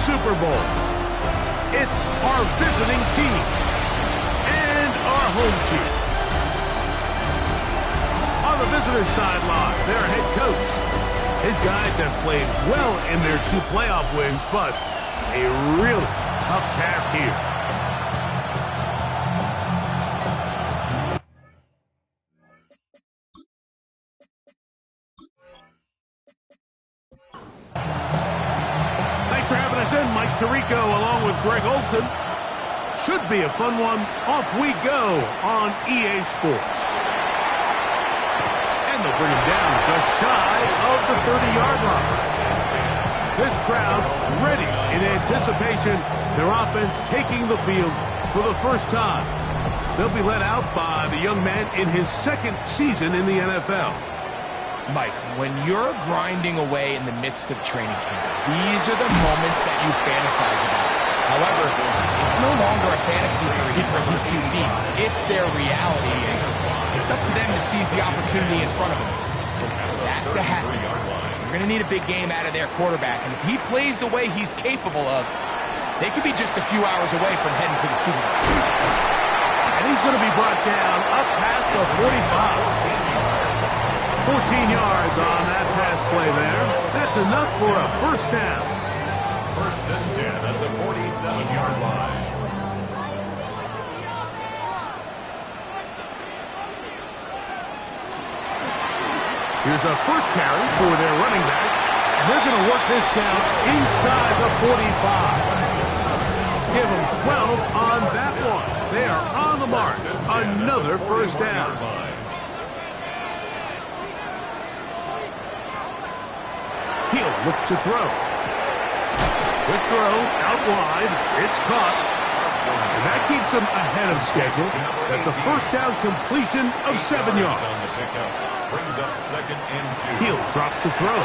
Super Bowl. It's our visiting team and our home team. On the visitor's sideline, their head coach. His guys have played well in their 2 playoff wins, but a really tough task here. Thanks for having us in, Mike Tirico, along with Greg Olson. Should be a fun one. Off we go on EA Sports. And they'll bring him down just shy of the 30-yard line. This crowd ready in anticipation. Their offense taking the field for the first time. They'll be led out by the young man in his 2nd season in the NFL. Mike, when you're grinding away in the midst of training camp, these are the moments that you fantasize about. However, it's no longer a fantasy for these 2 teams. It's their reality, and it's up to them to seize the opportunity in front of them. For that to happen, you're going to need a big game out of their quarterback, and if he plays the way he's capable of, they could be just a few hours away from heading to the Super Bowl. And he's going to be brought down up past the 45. 14 yards on that pass play there. That's enough for a first down. 1st and 10 at the 47-yard line. Here's a first carry for their running back. And they're going to work this down inside the 45. Give them 12 on that one. They are on the mark. Another first down. He'll look to throw. Quick throw, out wide. It's caught. And that keeps him ahead of schedule. That's a first down completion of 7 yards. Brings up 2nd and 2. He'll drop to throw.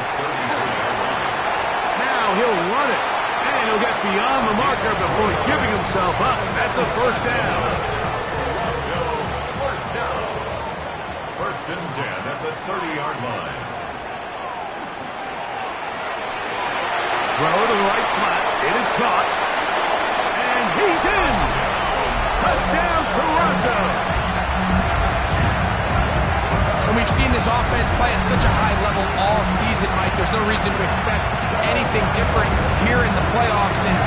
Now he'll run it. And he'll get beyond the marker before giving himself up. That's a first down. First down. 1st and 10 at the 30-yard line. Throw to the right flat. It is caught. And he's in. Touchdown, Toronto. And we've seen this offense play at such a high level all season, Mike. There's no reason to expect anything different here in the playoffs. And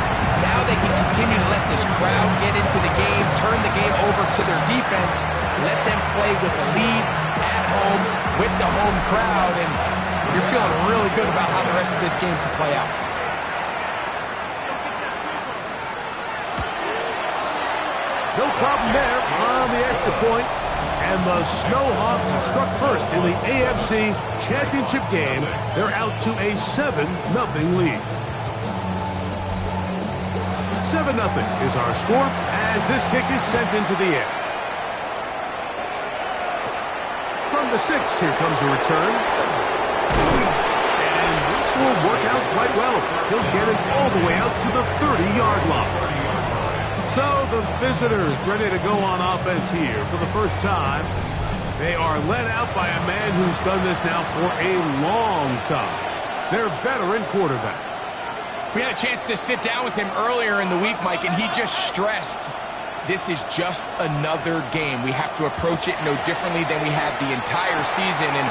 now they can continue to let this crowd get into the game, turn the game over to their defense, let them play with a lead at home with the home crowd. And you're feeling really good about how the rest of this game can play out. No problem there on the extra point. And the SHawks struck first in the AFC Championship game. They're out to a 7-0 lead. 7-0 is our score as this kick is sent into the air. From the 6, here comes a return. And this will work out quite well. He'll get it all the way out to the 30-yard line. So the visitors ready to go on offense here for the first time. They are led out by a man who's done this now for a long time. Their veteran quarterback. We had a chance to sit down with him earlier in the week, Mike, and he just stressed this is just another game. We have to approach it no differently than we had the entire season, and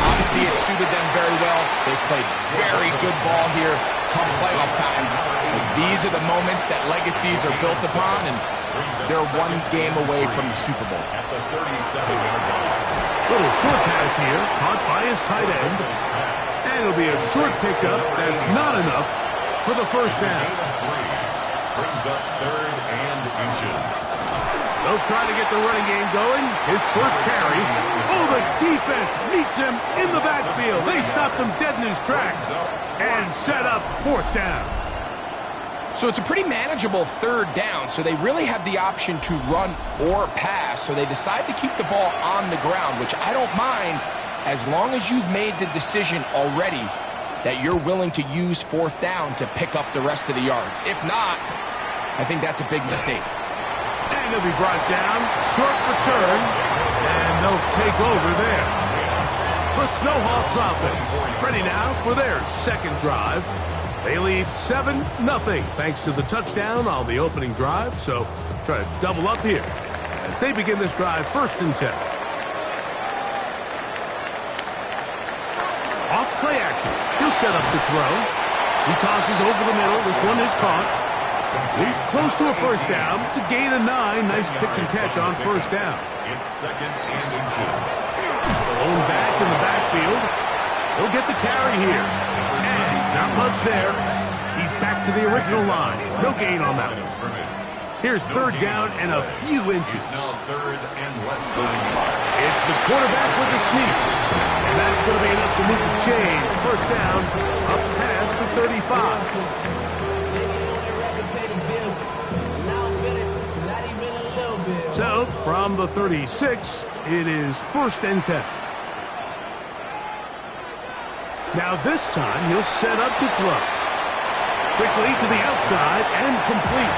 obviously it suited them very well. They've played very good ball here come playoff time. But these are the moments that legacies are built upon, and they're one game away from the Super Bowl. At the 37-yard line. Little short pass here, caught by his tight end. And it'll be a short pickup. That's not enough for the first down. Brings up 3rd and inches. They'll try to get the running game going. His first carry. Oh, the defense meets him in the backfield. They stopped him dead in his tracks and set up 4th down. So it's a pretty manageable 3rd down, so they really have the option to run or pass, so they decide to keep the ball on the ground, which I don't mind as long as you've made the decision already that you're willing to use 4th down to pick up the rest of the yards. If not, I think that's a big mistake. And he'll be brought down, short return, and they'll take over there. The SHawks offense ready now for their 2nd drive. They lead 7-0 thanks to the touchdown on the opening drive. So try to double up here as they begin this drive 1st and 10. Off play action. He'll set up to throw. He tosses over the middle. This one is caught. He's close to a 1st down to gain a 9. Nice pitch and catch on 1st down. It's 2nd and inches. Thrown back in the backfield. He'll get the carry here. And not much there. He's back to the original line. No gain on that one. Here's 3rd down and a few inches. Now 3rd and less than 5. It's the quarterback with the sneak. And that's going to be enough to move the chains. 1st down, up past the 35. So, from the 36, it is 1st and 10. Now this time, he'll set up to throw. Quickly to the outside and complete.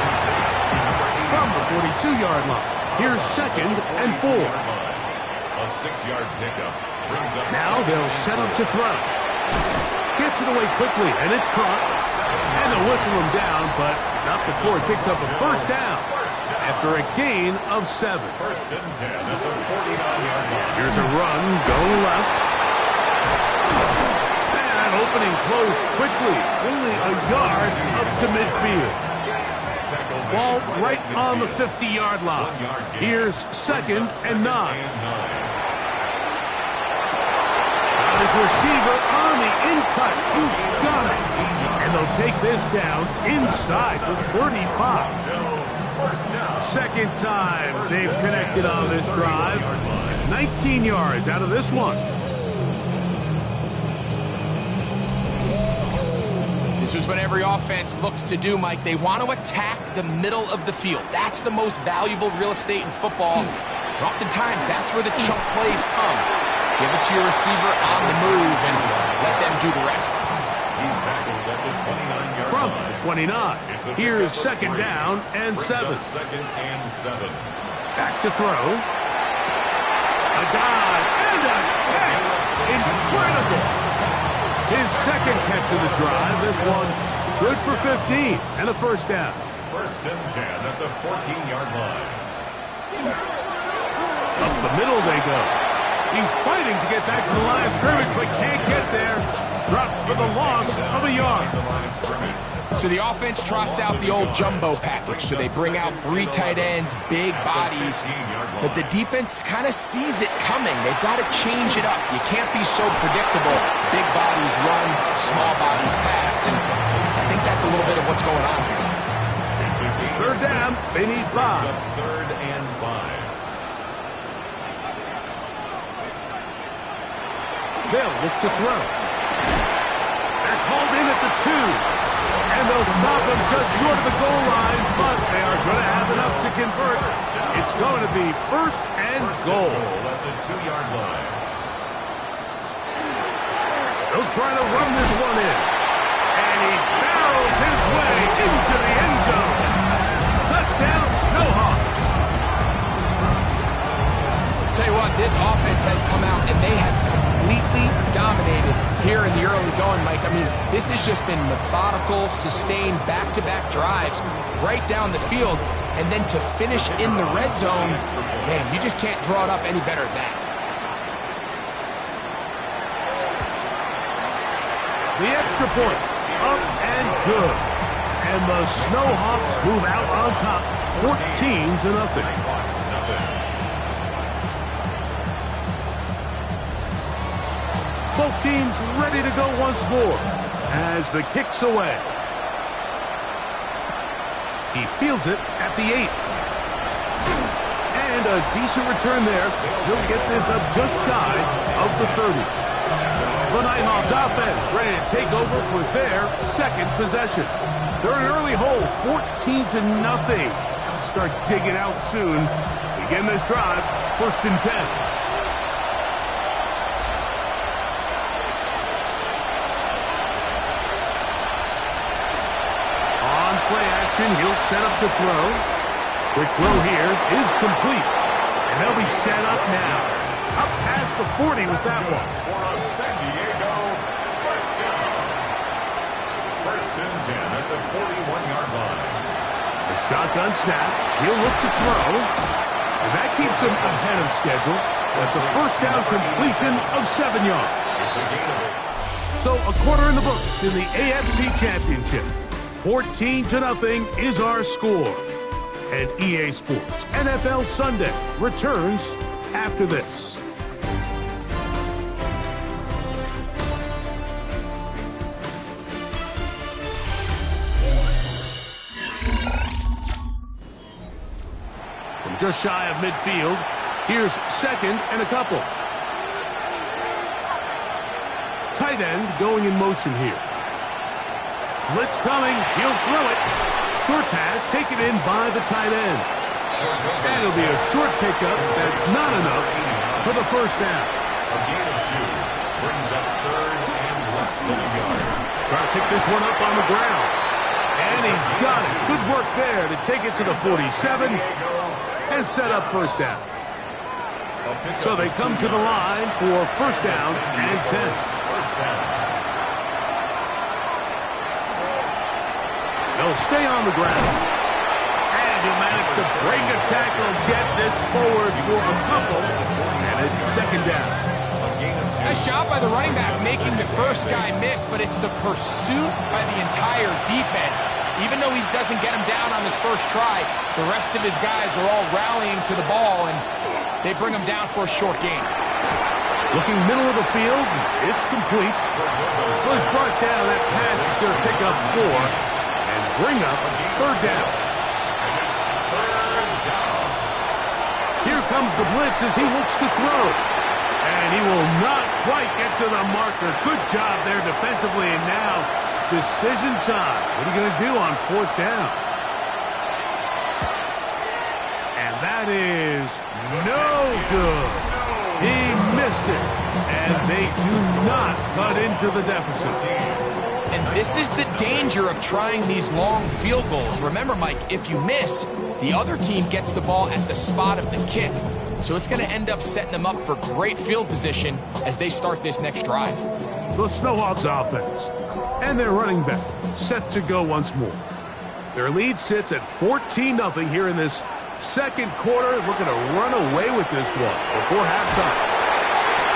From the 42-yard line. Here's 2nd and 4. A 6-yard pickup brings up. Now they'll set up to throw. Gets it away quickly, and it's caught. And they'll whistle him down, but not before it picks up a 1st down. After a gain of 7. 1st and 10 at the 49-yard line. Here's a run going left. And opening closed quickly. Only a yard up to midfield. Ball right on the 50-yard line. Here's 2nd and 9. His receiver on the in-cut. He's got it. And they'll take this down inside the 35. 2nd time they've connected on this drive. 19 yards out of this one. This is what every offense looks to do, Mike. They want to attack the middle of the field. That's the most valuable real estate in football. And oftentimes, that's where the chunk plays come. Give it to your receiver on the move and let them do the rest. He's tackled at the 29-yard From line. the 29. Here's 2nd down and 7. 2nd and 7. Back to throw. A dive and a catch. Incredible. His 2nd catch of the drive. This one good for 15 and a 1st down. 1st and 10 at the 14-yard line. Up the middle they go. He's fighting to get back to the line of scrimmage, but can't get there. Dropped for the loss of a yard. So the offense trots out the old jumbo package. So they bring out 3 tight ends, big bodies. But the defense kind of sees it coming. They've got to change it up. You can't be so predictable. Big bodies run, small bodies pass. And I think that's a little bit of what's going on here. 3rd down, they need 5. 3rd and 5. They'll look to throw. They're called in at the 2. And they'll stop him just short of the goal line, but they are going to have enough to convert. It's going to be 1st and goal. At the 2-yard line. They'll try to run this one in. And he barrels his way into the end zone. Touchdown, SHawks. Tell you what, this offense has come out and they have completely dominated here in the early going, Mike. I mean, this has just been methodical, sustained, back-to-back drives right down the field. And then to finish in the red zone, man, you just can't draw it up any better than that. The extra point, up and good. And the SHawks move out on top, 14-0. Both teams ready to go once more as the kick's away. He fields it at the 8. And a decent return there. He'll get this up just shy of the 30. The NHawks offense ready to take over for their 2nd possession. They're an early hole, 14-0. Start digging out soon. Begin this drive, 1st and 10. He'll set up to throw. Quick throw here is complete. And they'll be set up now. Up past the 40 with that one. For a San Diego 1st down. First and 10 at the 41-yard line. The shotgun snap. He'll look to throw. And that keeps him ahead of schedule. That's a first down completion of 7 yards. It's a gain of 8. So a quarter in the books in the AFC Championship. 14-0 is our score. And EA Sports NFL Sunday returns after this. From just shy of midfield, here's second and a couple. Tight end going in motion here. Blitz coming. He'll throw it. Short pass taken in by the tight end. And it'll be a short pickup. That's not enough for the first down. A gain of 2 brings up third and less than a yard. Trying to pick this one up on the ground. And he's got it. Good work there to take it to the 47 and set up first down. So they come to the line for first down and 10. First down. They'll stay on the ground. And he'll manage to break a tackle, get this forward for a couple, and it's second down. Nice job by the running back making the first guy miss, but it's the pursuit by the entire defense. Even though he doesn't get him down on his first try, the rest of his guys are all rallying to the ball, and they bring him down for a short gain. Looking middle of the field, it's complete. So he's brought down. That pass is going to pick up 4 and bring up third down. Here comes the blitz as he looks to throw. And he will not quite get to the marker. Good job there defensively, and now decision time. What are you going to do on fourth down? And that is no good. He missed it, and they do not cut into the deficit. And this is the danger of trying these long field goals. Remember, Mike, if you miss, the other team gets the ball at the spot of the kick. So it's going to end up setting them up for great field position as they start this next drive. The SHawks offense and their running back set to go once more. Their lead sits at 14-0 here in this second quarter, looking to run away with this one before halftime.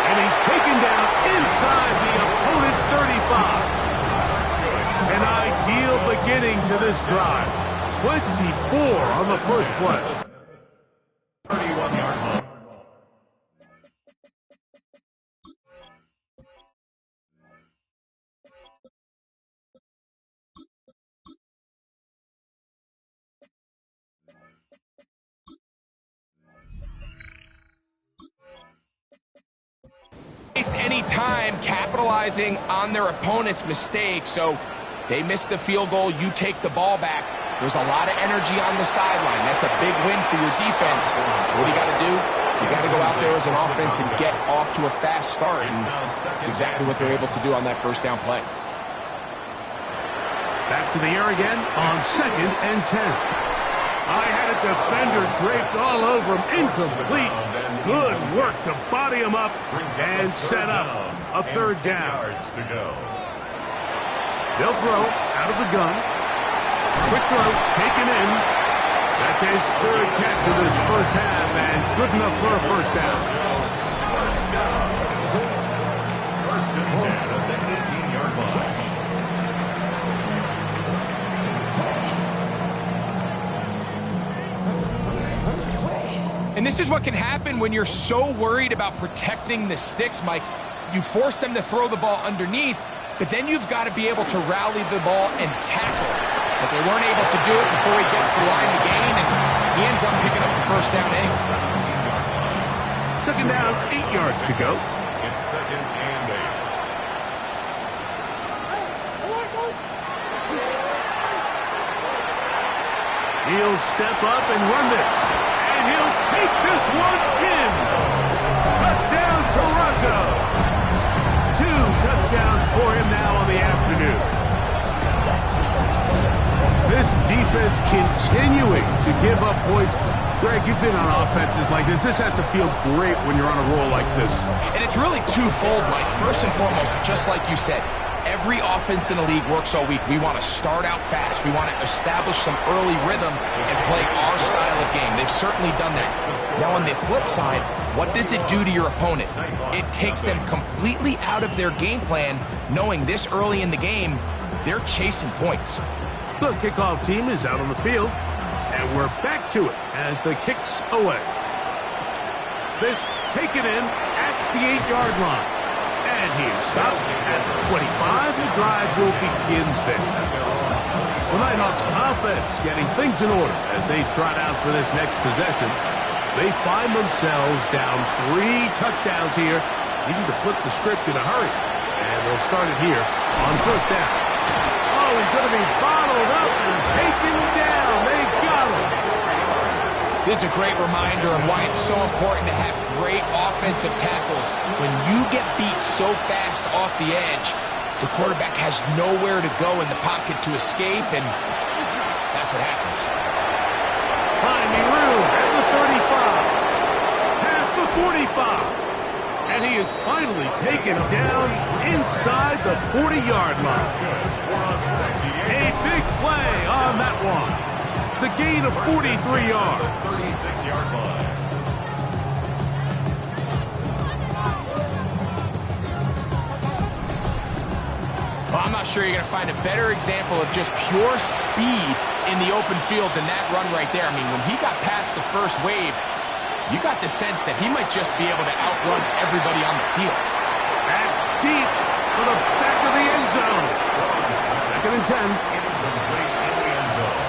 And he's taken down inside the opponent's 35. An ideal beginning to this drive. 24 on the first play. 31-yard line. Any time capitalizing on their opponent's mistake, so they miss the field goal, you take the ball back. There's a lot of energy on the sideline. That's a big win for your defense. So what do you got to do? You got to go out there as an offense and get off to a fast start, and it's exactly what they're able to do on that first down play. Back to the air again on second and 10. I had a defender draped all over him. Incomplete. Good work to body him up and set up a third down. They'll throw out of the gun. Quick throw taken in. That's his third catch of this first half, and good enough for a first down. First and 10 at the 18-yard line. And this is what can happen when you're so worried about protecting the sticks, Mike. You force them to throw the ball underneath, but then you've got to be able to rally the ball and tackle. But they weren't able to do it before he gets the line to gain, and he ends up picking up the first down anyway. Second down, 8 yards to go. It's second and 8. He'll step up and run this. And he'll take this one in. Touchdown, Toronto. 2 touchdowns for him now on the afternoon. This defense continuing to give up points. Greg, you've been on offenses like this. This has to feel great when you're on a roll like this. And it's really twofold, Mike. First and foremost, just like you said, Every offense in the league works all week. We want to start out fast. We want to establish some early rhythm and play our style of game. They've certainly done that. Now on the flip side, what does it do to your opponent? It takes them completely out of their game plan, knowing this early in the game, they're chasing points. The kickoff team is out on the field, and we're back to it as the kick's away. This taken in at the 8-yard line. And he is stopped at the 25. The drive will begin there. The NHawks offense getting things in order as they trot out for this next possession. They find themselves down 3 touchdowns here, needing to flip the script in a hurry. And they'll start it here on first down. Oh, he's going to be bottled up and taken down. They got him. This is a great reminder of why it's so important to have great offensive tackles. When you get beat so fast off the edge, the quarterback has nowhere to go in the pocket to escape, and that's what happens. Finding room at the 35. Past the 45. And he is finally taken down inside the 40-yard line. A big play on that one. It's a gain of 43 yards. 36-yard line. Well, I'm not sure you're going to find a better example of just pure speed in the open field than that run right there. I mean, when he got past the first wave, you got the sense that he might just be able to outrun everybody on the field. That's deep for the back of the end zone. Second and 10. Incomplete in the end zone.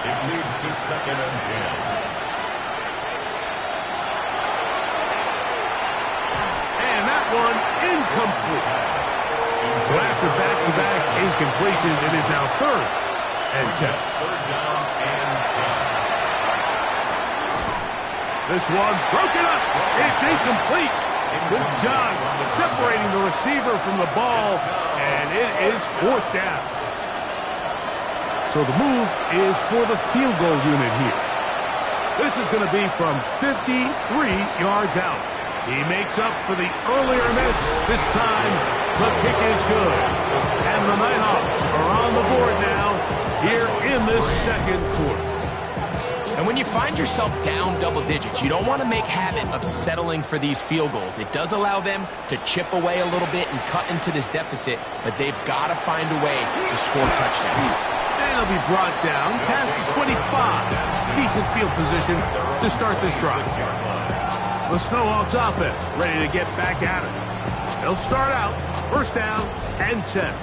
It leads to second and 10. And that one incomplete. So after back-to-back incompletions, it is now third and 10. Third down and 10. This one broken up. It's incomplete. Good job separating the receiver from the ball, and it is fourth down. So the move is for the field goal unit here. This is going to be from 53 yards out. He makes up for the earlier miss. This time, the kick is good. And the NHawks are on the board now here in this second quarter. And when you find yourself down double digits, you don't want to make habit of settling for these field goals. It does allow them to chip away a little bit and cut into this deficit, but they've got to find a way to score touchdowns. And he'll be brought down past the 25. Decent field position to start this drive. The SHawks offense ready to get back at it. They'll start out first down and 10.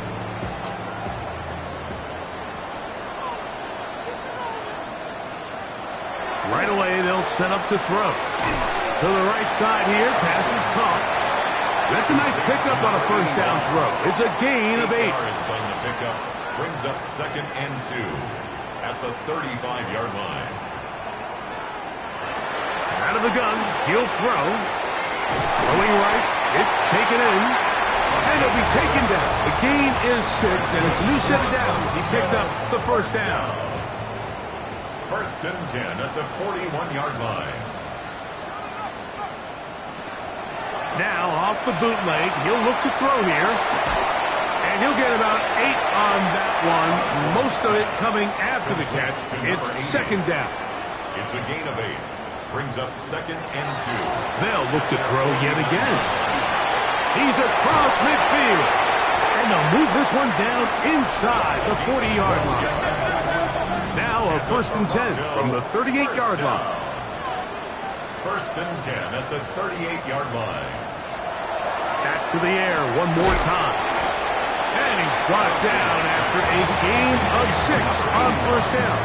Right away, they'll set up to throw. To the right side here, pass is caught. That's a nice pickup on a first down throw. It's a gain of 8. Yards on the pickup brings up second and 2 at the 35-yard line. Out of the gun, he'll throw. Throwing right, it's taken in. And it'll be taken down. The gain is 6, and it's a new set of downs. He picked up the first down. First and 10 at the 41-yard line. Now off the bootleg, he'll look to throw here. And he'll get about 8 on that one. Most of it coming after the catch. It's second down. It's a gain of 8. Brings up second and 2. They'll look to throw yet again. He's across midfield. And they'll move this one down inside the 40-yard line. Now a first and 10 from the 38-yard line. First and 10 at the 38-yard line. Back to the air one more time. And he's brought down after a gain of 6 on first down.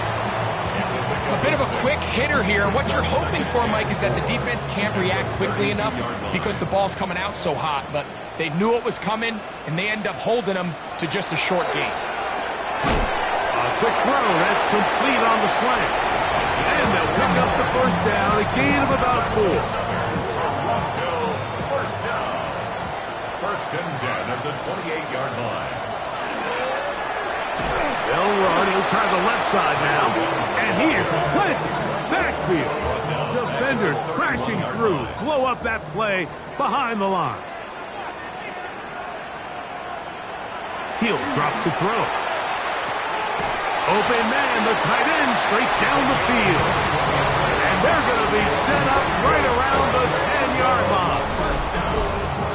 A bit of a quick hitter here. What you're hoping for, Mike, is that the defense can't react quickly enough because the ball's coming out so hot. But they knew it was coming, and they end up holding them to just a short gain. A quick throw. That's complete on the slant. And they'll pick up the first down. A gain of about 4. Toronto, first down. First and 10 at the 28-yard line. They'll run. He'll try the left side now. And he is planted. Backfield. Defenders crashing through. Blow up that play behind the line. He'll drop to throw. Open man, the tight end, straight down the field. And they're going to be set up right around the 10-yard line.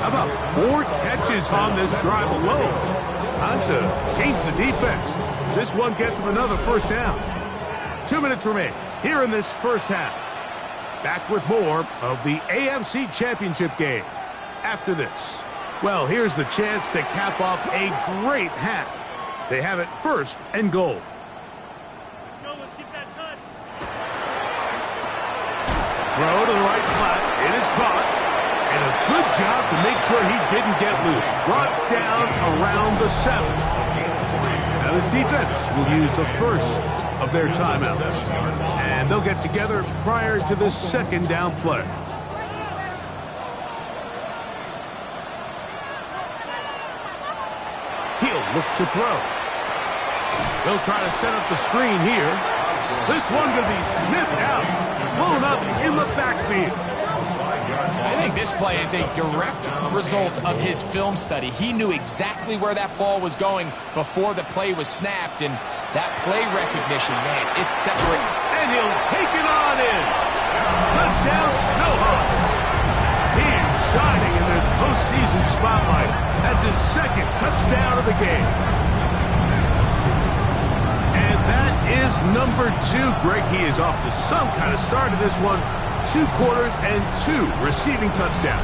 How about 4 catches on this drive alone? Time to change the defense. This one gets them another first down. 2 minutes remain here in this first half. Back with more of the AFC Championship game after this. Well, here's the chance to cap off a great half. They have it first and goal. Let's get that touch. Throw to the right flat. It is caught. And a good job to make sure he didn't get loose. Brought down around the 7. Now this defense will use the first of their timeouts. And they'll get together prior to the second down play. He'll look to throw. They'll try to set up the screen here. This one going to be sniffed out. Blown up in the backfield. I think this play is a direct result of his film study. He knew exactly where that ball was going before the play was snapped, and that play recognition, man, it's separate. And he'll take it on in. Touchdown, SHawks. He is shining in this postseason spotlight. That's his second touchdown of the game. And that is number 2. Greg, he is off to some kind of start in this one. 2 quarters and 2 receiving touchdowns.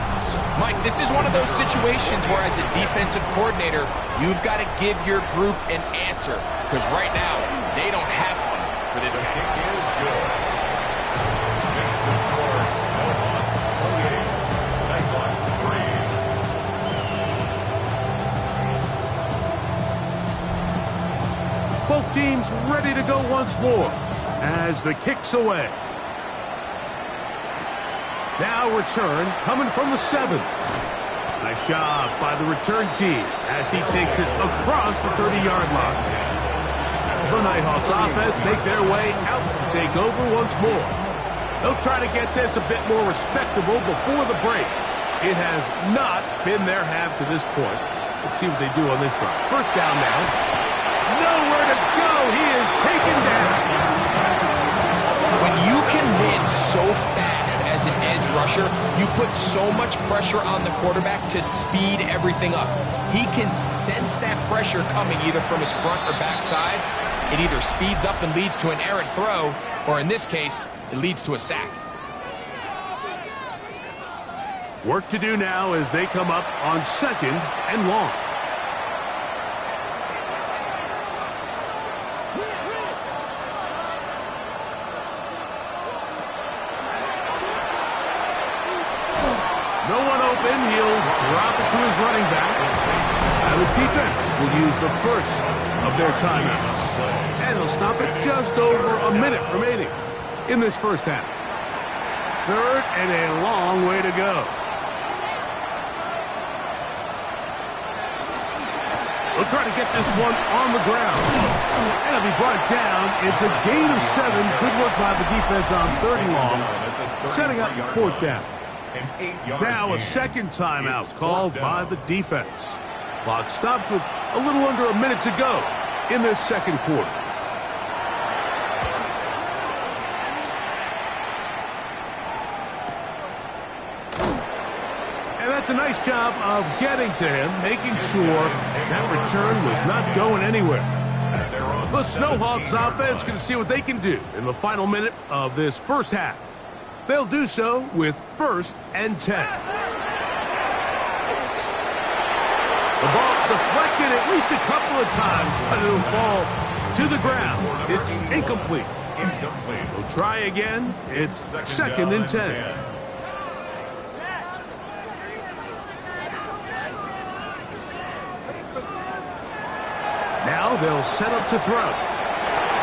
Mike, this is one of those situations where as a defensive coordinator, you've got to give your group an answer. Because right now, they don't have one for this guy. Kick is good. Fix the score. SHawks 48. NHawks 3. Both teams ready to go once more as the kick's away. Now return coming from the 7. Nice job by the return team as he takes it across the 30-yard line. The NHawks offense make their way out to take over once more. They'll try to get this a bit more respectable before the break. It has not been their half to this point. Let's see what they do on this drive. First down now. Nowhere to go. He is taken down. When you can win so fast as an edge rusher, you put so much pressure on the quarterback to speed everything up. He can sense that pressure coming either from his front or back side. It either speeds up and leads to an errant throw, or in this case, it leads to a sack. Work to do now as they come up on 2nd and long. No one open. He'll drop it to his running back. Now this defense will use the first of their timeouts. And they'll stop it just over a minute remaining in this first half. 3rd and a long way to go. They'll try to get this one on the ground. And it'll be brought down. It's a gain of 7. Good work by the defense on 3rd and long. Setting up 4th down. Now a second timeout called by the defense. Clock stops with a little under a minute to go in this second quarter. And that's a nice job of getting to him, making sure that return was not going anywhere. The SHawks offense going to see what they can do in the final minute of this first half. They'll do so with 1st and 10. The ball deflected at least a couple of times, but it'll fall to the ground. It's incomplete. We'll try again. It's 2nd and 10. Now they'll set up to throw.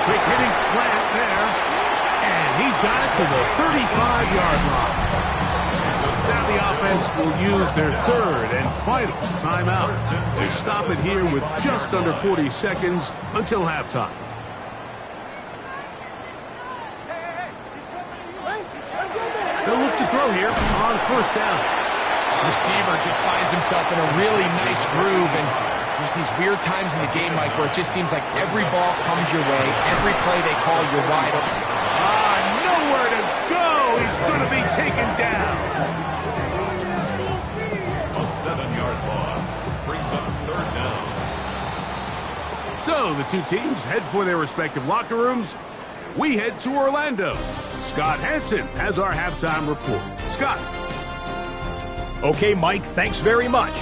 Quick hitting slant there. And he's got it to the 35-yard line. Now the offense will use their 3rd and final timeout to stop it here with just under 40 seconds until halftime. They'll look to throw here on 1st down. The receiver just finds himself in a really nice groove, and There's these weird times in the game, Mike, where it just seems like every ball comes your way, every play they call, you're wide open. Nowhere to go. He's going to be taken down. A 7-yard loss brings up third down. So the two teams head for their respective locker rooms. We head to Orlando. Scott Hansen has our halftime report. Scott. Okay, Mike, thanks very much.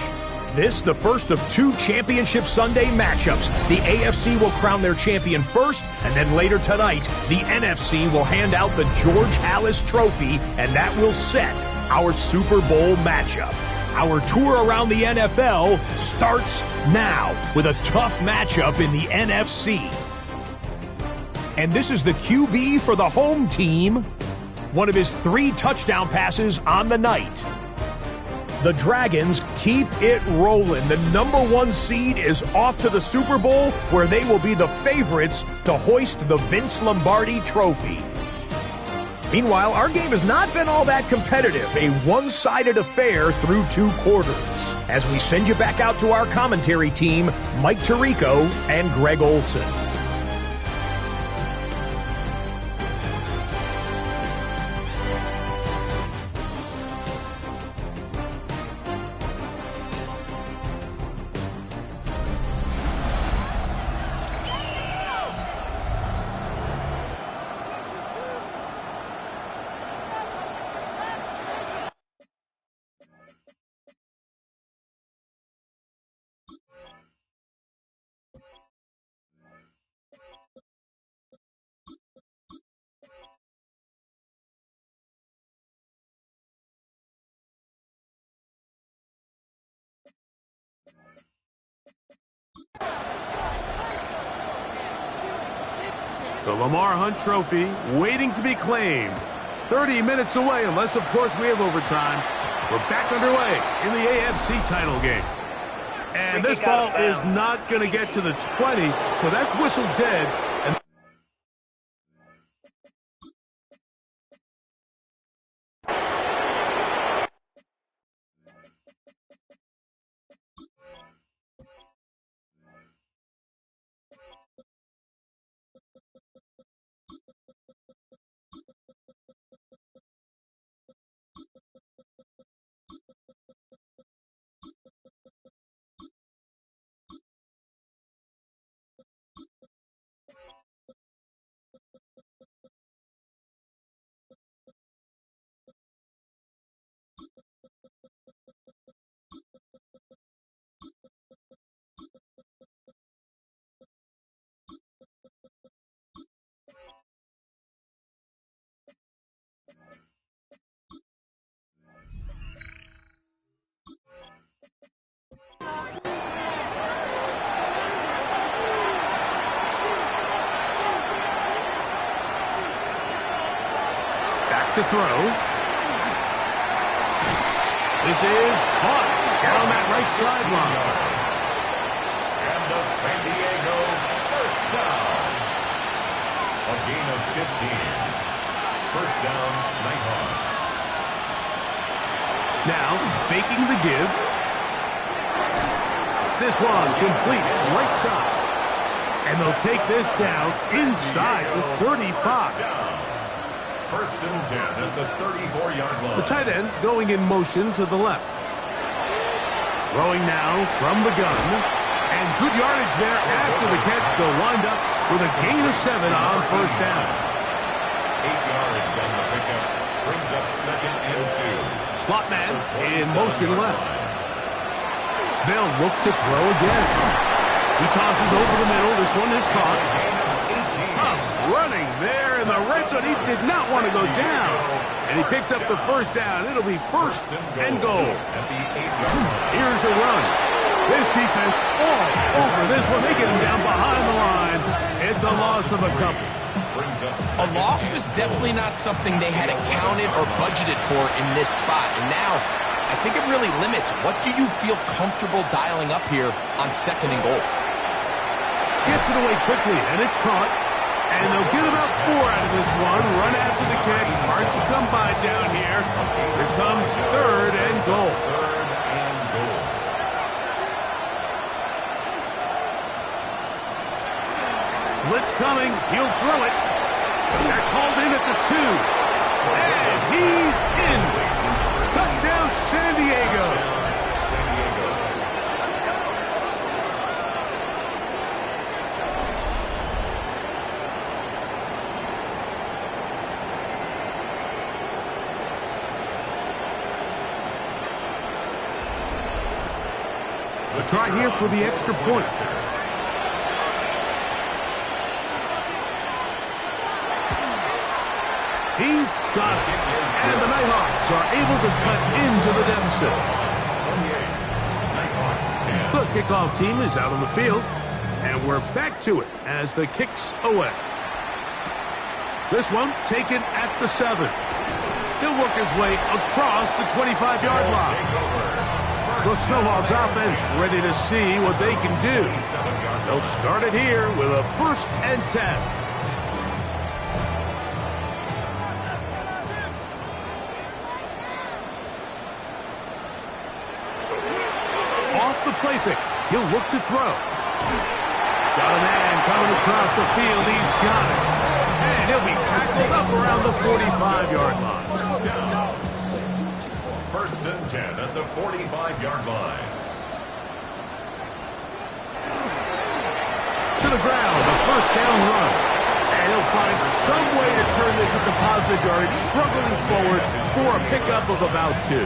This, the first of 2 Championship Sunday matchups. The AFC will crown their champion first, and then later tonight, the NFC will hand out the George Halas Trophy, and that will set our Super Bowl matchup. Our tour around the NFL starts now with a tough matchup in the NFC. And this is the QB for the home team. One of his 3 touchdown passes on the night. The Dragons keep it rolling. The #1 seed is off to the Super Bowl, where they will be the favorites to hoist the Vince Lombardi Trophy. Meanwhile, our game has not been all that competitive, a one-sided affair through 2 quarters. As we send you back out to our commentary team, Mike Tirico and Greg Olson. The Lamar Hunt Trophy waiting to be claimed. 30 minutes away, unless, of course, we have overtime. We're back underway in the AFC title game. And this ball is not going to get to the 20, so that's whistled dead. And to throw. This is caught down that right sideline. And the San Diego first down. A gain of 15. First down, Nighthawks. Now, faking the give. This one complete, right side. And they'll take this down inside the 35. First and 10 at the 34-yard line. The tight end going in motion to the left. Throwing now from the gun. And good yardage there after the catch. They'll wind up with a gain of 7 on first down. 8 yards on the pickup. Brings up second and 2. Slot man in motion left. They'll look to throw again. He tosses over the middle. This one is caught. Tough running there in the red zone. He did not want to go down. And he picks up the first down. It'll be first and goal. Here's the run. This defense all over this one. They get him down behind the line. It's a loss of a couple. A loss was definitely not something they had accounted or budgeted for in this spot. And now, I think it really limits what do you feel comfortable dialing up here on second and goal. Gets it away quickly, and it's caught. And they'll get about 4 out of this one. Run after the catch. Hard to come by down here. Here comes third and goal. Blitz coming. He'll throw it. That's hauled in at the 2. And he's in. Touchdown, San Diego. The try here for the extra point. He's got it. And the Nighthawks are able to cut into the deficit. The kickoff team is out on the field. And we're back to it as the kick's away. This one taken at the 7. He'll work his way across the 25-yard line. The SHawks offense ready to see what they can do. They'll start it here with a 1st and 10. Off the play fake. He'll look to throw. Got a man coming across the field. He's got it. And he'll be tackled up around the 45-yard line. 1st and 10 at the 45-yard line. To the ground, a 1st down run. And he'll find some way to turn this into positive yardage, struggling forward for a pickup of about 2.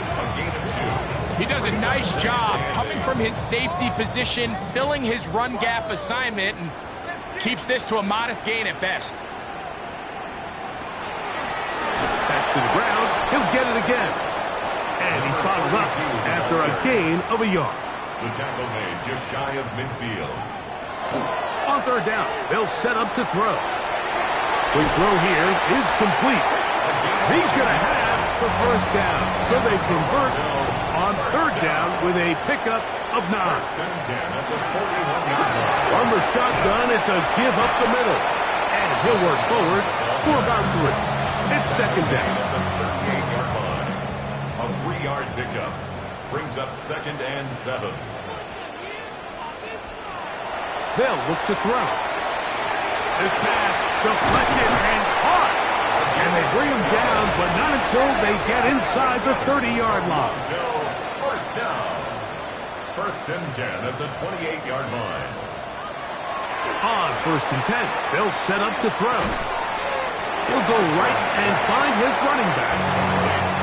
He does a nice job coming from his safety position, filling his run gap assignment, and keeps this to a modest gain at best. Back to the ground. He'll get it again. And he's bottled up after a gain of a yard. The tackle made just shy of midfield. On 3rd down, they'll set up to throw. The throw here is complete. He's going to have the 1st down. So they convert on 3rd down with a pickup of 9. 1st and 10 at the 41-yard line. From the shotgun, it's a give up the middle. And he'll work forward for about 3. It's 2nd down. At the 38-yard line. A 3-yard pickup brings up 2nd and 7. They'll look to throw. This pass deflected and caught. And they bring him down, but not until they get inside the 30-yard line. Until 1st down. 1st and 10 at the 28-yard line. On 1st and 10, they'll set up to throw. He'll go right and find his running back.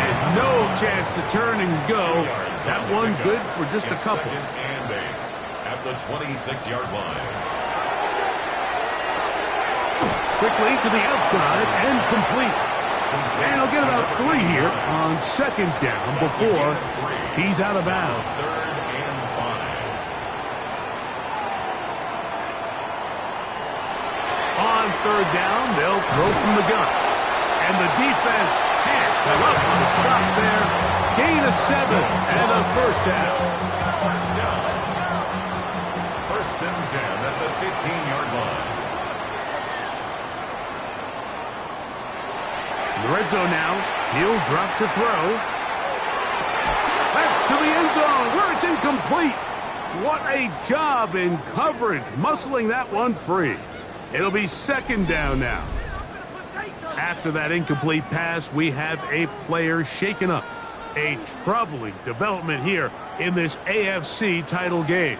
And no chance to turn and go. That one good for just a couple. 2nd and 8 at the 26-yard line. Quickly to the outside and complete. And he'll get about 3 here on 2nd down before he's out of bounds. 3rd and 5. On 3rd down, they'll throw from the gun. And the defense can't come up on the stop there. Gain of 7 and a 1st down. 1st down. 1st and 10 at the 15-yard line. In the red zone now, he'll drop to throw. That's to the end zone where it's incomplete. What a job in coverage, muscling that one free. It'll be 2nd down now. After that incomplete pass, we have a player shaken up. A troubling development here in this AFC title game.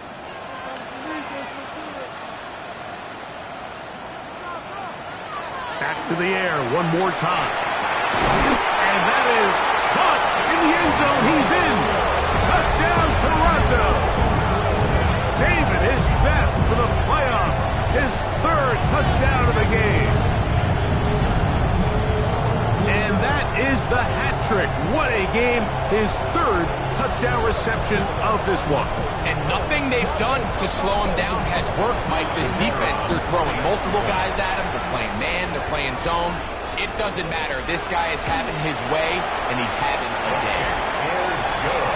Back to the air one more time. And that is tossed in the end zone. He's in. Touchdown, Toronto. Saving his best for the playoffs. His 3rd touchdown of the game. And that is the hat trick. What a game. His 3rd touchdown reception of this one. And nothing they've done to slow him down has worked, Mike. This defense, they're throwing multiple guys at him. They're playing man, they're playing zone. It doesn't matter. This guy is having his way, and he's having a day. Is good.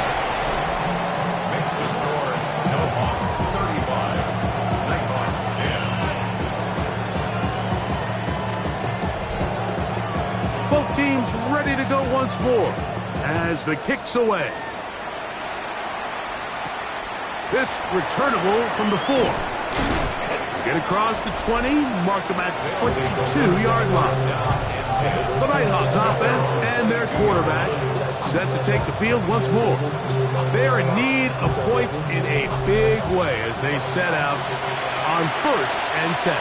Makes the score SHawks 35, Nighthawks 10. Both teams ready to go once more as the kick's away. This returnable from the 4. Get across the 20, mark them at the 22-yard line. The NHawks offense and their quarterback set to take the field once more. They are in need of points in a big way as they set out on 1st and 10.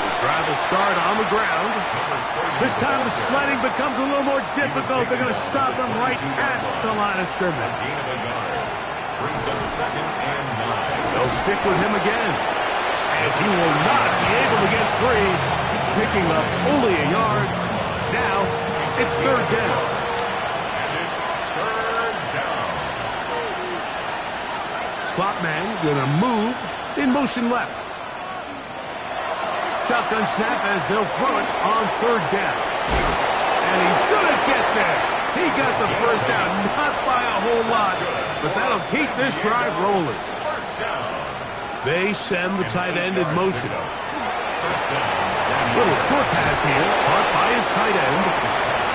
The drive will start on the ground. This time the sledding becomes a little more difficult. They're going to stop them right at the line of scrimmage. Brings up 2nd and 9. They'll stick with him again. And he will not be able to get free, picking up only a yard. Now, it's 3rd down. And it's 3rd down. Slot man going to move in motion left. Shotgun snap as they'll throw it on 3rd down. And he's going to get there. He got the 1st down, not by a whole lot, but that'll keep this drive rolling. 1st down. They send the tight end in motion. 1st down. Little short pass here, caught by his tight end.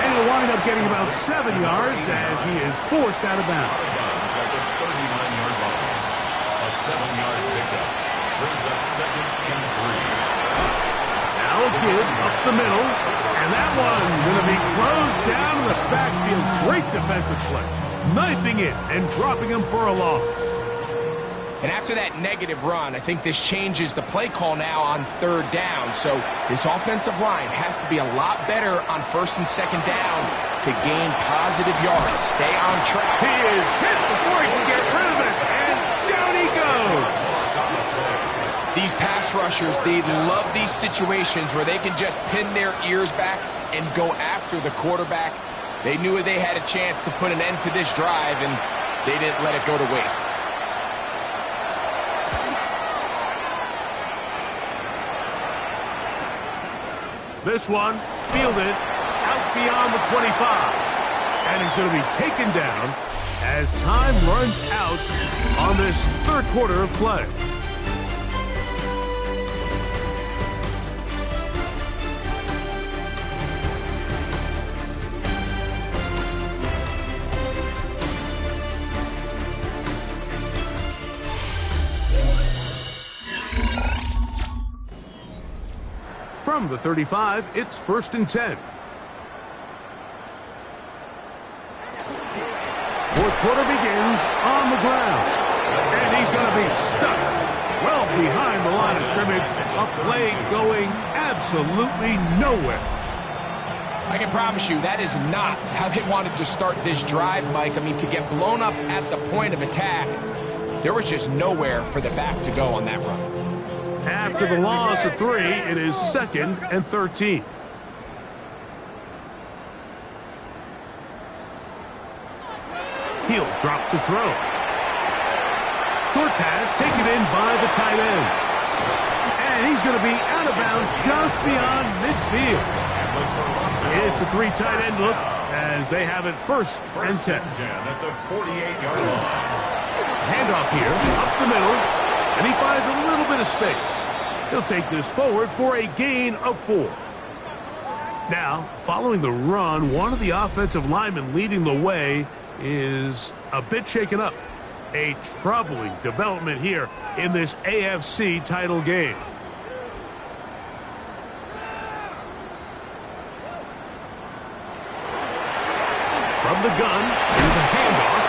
And he'll wind up getting about 7 yards as he is forced out of bounds. At the 39-yard line. A 7-yard pickup. Brings up 2nd and 3. Now a give up the middle. And that one going to be closed down in the backfield. Great defensive play. Knifing it and dropping him for a loss. And after that negative run, I think this changes the play call now on 3rd down. So this offensive line has to be a lot better on 1st and 2nd down to gain positive yards. Stay on track. He is hit before he can get rid of it. And down he goes. These pass rushers, they love these situations where they can just pin their ears back and go after the quarterback. They knew they had a chance to put an end to this drive, and they didn't let it go to waste. This one fielded out beyond the 25. And he's going to be taken down as time runs out on this 3rd quarter of play. From the 35, it's 1st and 10. 4th quarter begins on the ground. And he's going to be stuck well behind the line of scrimmage. A play going absolutely nowhere. I can promise you that is not how they wanted to start this drive, Mike. I mean, to get blown up at the point of attack, there was just nowhere for the back to go on that run. After the loss of 3, it is 2nd and 13. He'll drop to throw. Short pass taken in by the tight end. And he's going to be out of bounds just beyond midfield. It's a 3 tight end look as they have it 1st and 10. At the 48-yard line. Handoff here, up the middle. And he finds a little bit of space. He'll take this forward for a gain of 4. Now, following the run, one of the offensive linemen leading the way is a bit shaken up. A troubling development here in this AFC title game. From the gun, here's a handoff.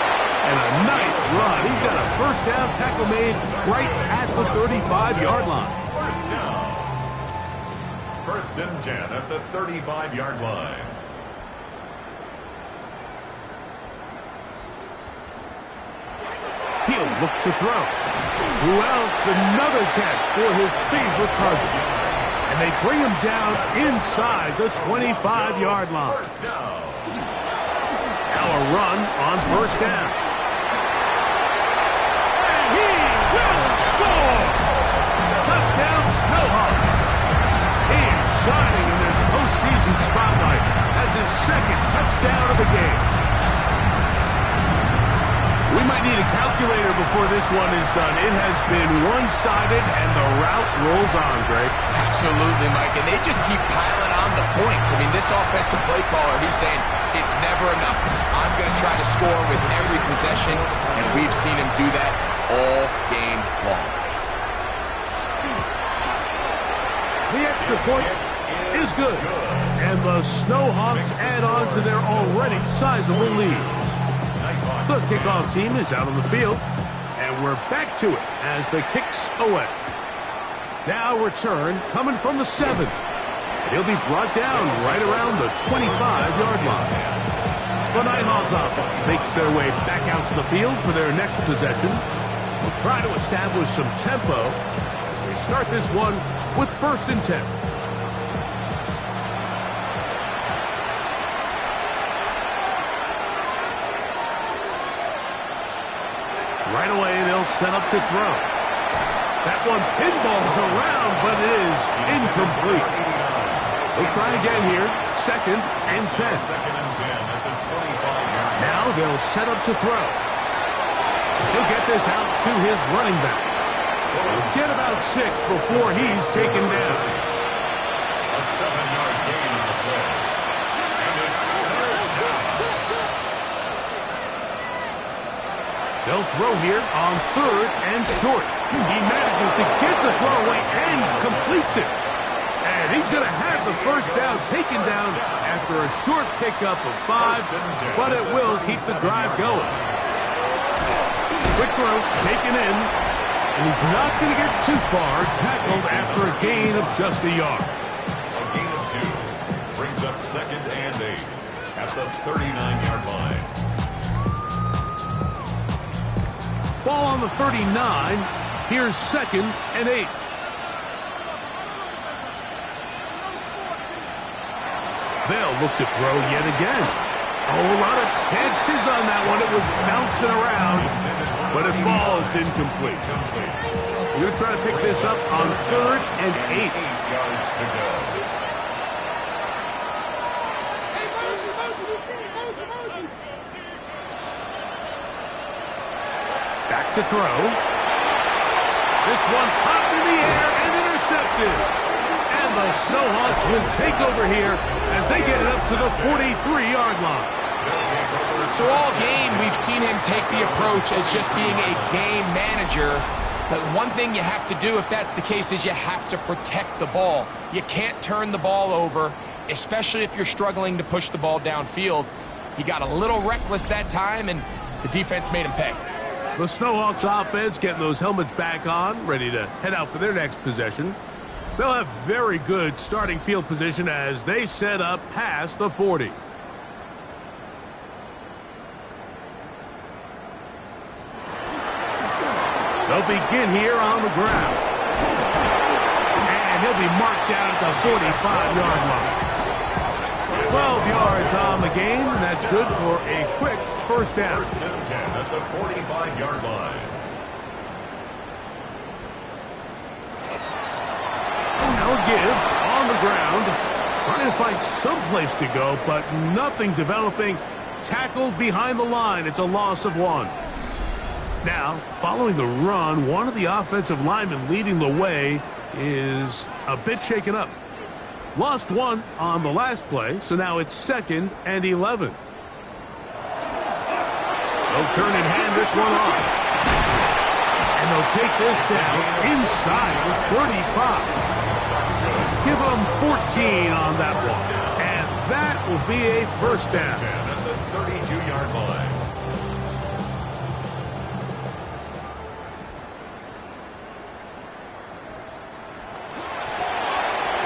And a nice run. He's got a 1st down tackle made right at the 35-yard line. 1st down. 1st and 10 at the 35-yard line. He'll look to throw. Well, it's another catch for his favorite target. And they bring him down inside the 25-yard line. 1st down. Now a run on 1st down. Score! Touchdown, SHawks. He is shining in this postseason spotlight. That's his 2nd touchdown of the game. We might need a calculator before this one is done. It has been one-sided, and the route rolls on, Greg. Absolutely, Mike, and they just keep piling on the points. I mean, this offensive play caller, he's saying, it's never enough. I'm going to try to score with every possession, and we've seen him do that all game long. The extra point is good. And the SHawks add on to their already sizable lead. The kickoff team is out on the field. And we're back to it as the kicks away. Now return coming from the 7. He'll be brought down right around the 25-yard line. The NHawks offense makes their way back out to the field for their next possession. We'll try to establish some tempo as we start this one with 1st and 10. Right away, they'll set up to throw. That one pinballs around, but it is incomplete. They'll try again here. 2nd and 10. Now they'll set up to throw. He'll get this out to his running back. He'll get about 6 before he's taken down. A 7-yard gain on the play. And it's 3rd down. They'll throw here on 3rd and short. He manages to get the throw away and completes it. And he's going to have the 1st down taken down after a short pickup of 5, but it will keep the drive going. Quick throw taken in, and he's not going to get too far, tackled after a gain of just a yard. A gain of 2 brings up 2nd and 8 at the 39-yard line. Ball on the 39. Here's 2nd and 8. They'll look to throw yet again. A whole lot of chances on that one. It was bouncing around, but it falls incomplete. You're going to try to pick this up on 3rd and 8. 8 yards to go. Back to throw. This one popped in the air and intercepted. And the SHawks will take over here as they get it up to the 43-yard line. So all game, we've seen him take the approach as just being a game manager. But one thing you have to do if that's the case is you have to protect the ball. You can't turn the ball over, especially if you're struggling to push the ball downfield. He got a little reckless that time, and the defense made him pay. The SHawks offense getting those helmets back on, ready to head out for their next possession. They'll have very good starting field position as they set up past the 40. They'll begin here on the ground. And he'll be marked down at the 45-yard line. 12 yards on the game, and that's good for a quick 1st down. 1st and 10 at the 45-yard line. Now give on the ground. Trying to find some place to go, but nothing developing. Tackled behind the line. It's a loss of 1. Now, following the run, one of the offensive linemen leading the way is a bit shaken up. Lost 1 on the last play, so now it's 2nd and 11. They'll turn and hand this one off. And they'll take this down inside the 35. Give them 14 on that one. And that will be a 1st down. At the 32-yard line.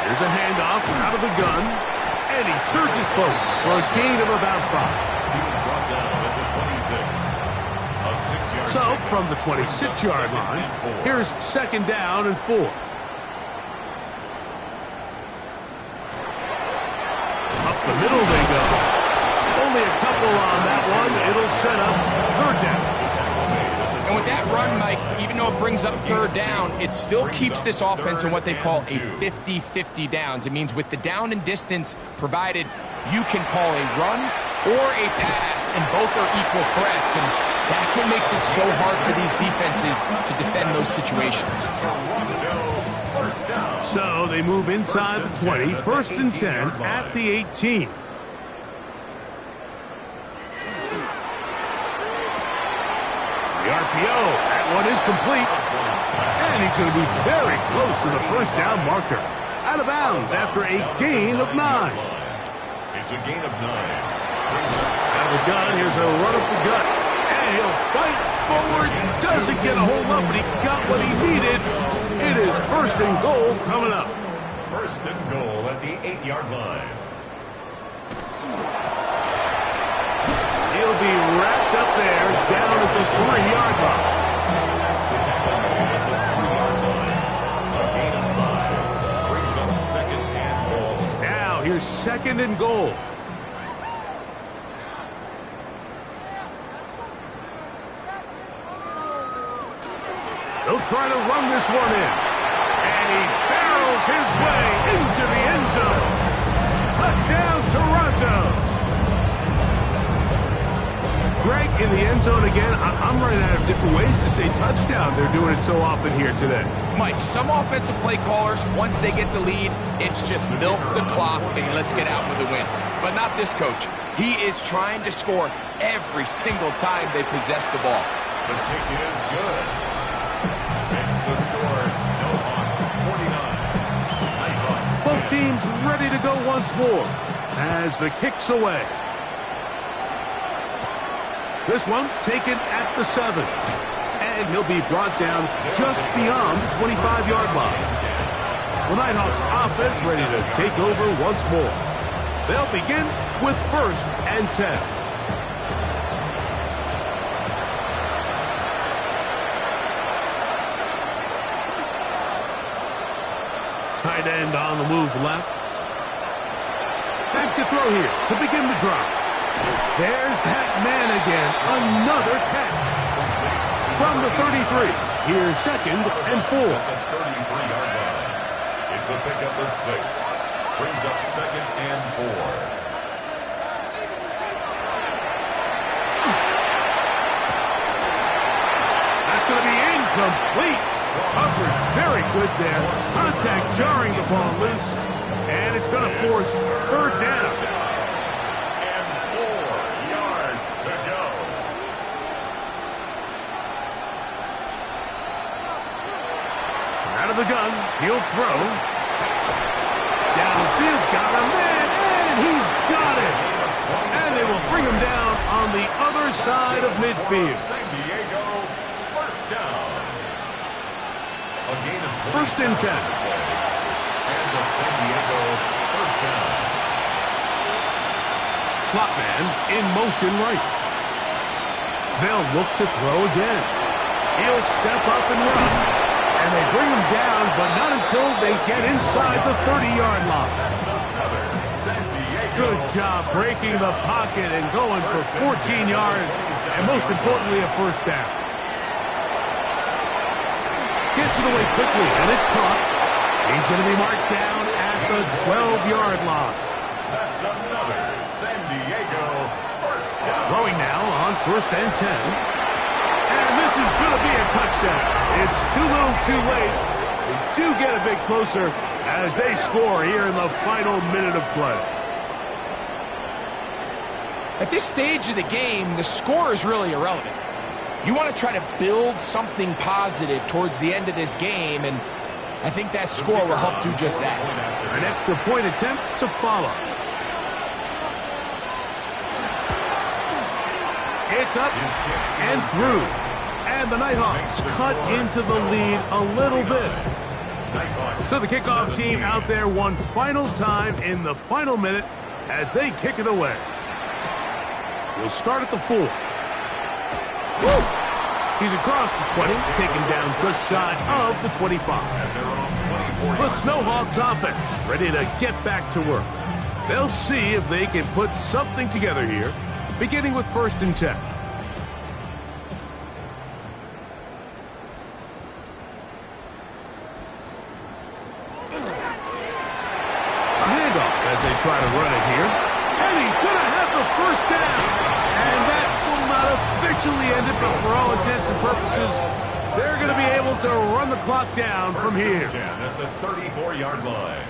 Here's a handoff out of the gun. And he surges forward for a gain of about 5. He was brought down at the 26. A 6-yard. So, from the 26-yard line, here's 2nd down and 4. Up the middle they go. Only a couple on that one. It'll set up 3rd down. And with that run, Mike, even though it brings up 3rd down, it still keeps this offense in what they call a 50-50 downs. It means with the down and distance provided, you can call a run or a pass, and both are equal threats. And that's what makes it so hard for these defenses to defend those situations. So they move inside the 20, 1st and 10 at the 18. The RPO at one is complete. And he's going to be very close to the first down marker. Out of bounds after a gain of 9. It's a gain of 9. Out of the gun, here's a run up the gut. And he'll fight forward. Doesn't get a hold up, but he got what he needed. It is first and goal coming up. First and goal at the 8-yard line. He'll be wrapped up there down at the 3-yard line. Here's second and goal. He'll try to run this one in. And he barrels his way into the end zone. Touchdown, Toronto. Greg, in the end zone again. I'm running out of different ways to say touchdown. They're doing it so often here today. Mike, some offensive play callers, once they get the lead, it's just milk the clock and let's get out with a win. But not this coach. He is trying to score every single time they possess the ball. The kick is good. Makes the score SHawks 49. Both teams ready to go once more as the kick's away. This one taken at the 7. And he'll be brought down just beyond the 25-yard line. The NHawks offense ready to take over once more. They'll begin with first and 10. Tight end on the move left. Back to throw here to begin the drive. There's that man again. Another catch. From the 33, here's second and 4. At the 33-yard line. It's a pickup of 6. Brings up second and 4. That's going to be incomplete. Coverage very good there. Contact jarring the ball loose. And it's going to force third down. And 4 yards to go. Out of the gun, he'll throw. Downfield, got a man, and he's got it. And they will bring him down on the other side of midfield. San Diego, first down. A gain of 20. First and 10. And the San Diego first down. Slot man in motion right. They'll look to throw again. He'll step up and run. And they bring him down, but not until they get inside the 30-yard line. Good job breaking the pocket and going for 14 yards, and most importantly, a first down. Gets it away quickly, and it's caught. He's going to be marked down at the 12-yard line. That's another San Diego first down. Throwing now on first and 10. And this is going to be a touchdown. It's too little too late. They do get a bit closer as they score here in the final minute of play. At this stage of the game, the score is really irrelevant. You want to try to build something positive towards the end of this game, and I think that score will help do just that. An extra point attempt to follow. It's up and through. And the NHawks cut into the lead a little bit. So the kickoff team out there one final time in the final minute as they kick it away. We'll start at the 4. Woo! He's across the 20, taken down just shy of the 25. The SHawks offense ready to get back to work. They'll see if they can put something together here, beginning with first and 10. As they try to run it here. And he's going to have the first down. And that will not officially end it, but for all intents and purposes, they're going to be able to run the clock down from here. 10 at the 34-yard line.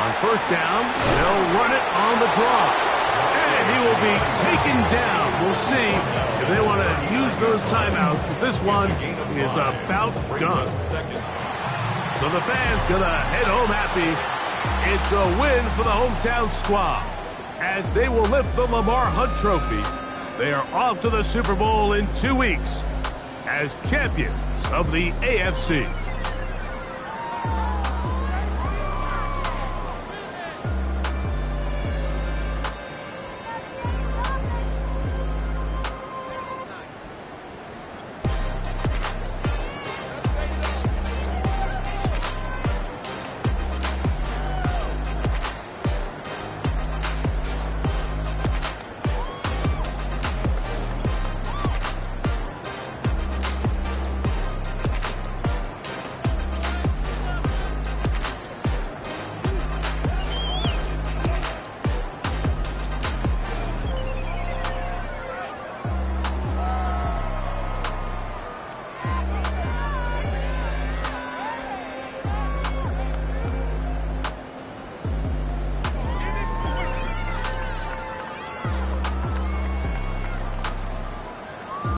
On first down, they'll run it on the draw. And he will be taken down. We'll see if they want to use those timeouts, but this one is about done. So the fans going to head home happy. It's a win for the hometown squad as they will lift the Lamar Hunt Trophy. They are off to the Super Bowl in 2 weeks as champions of the AFC.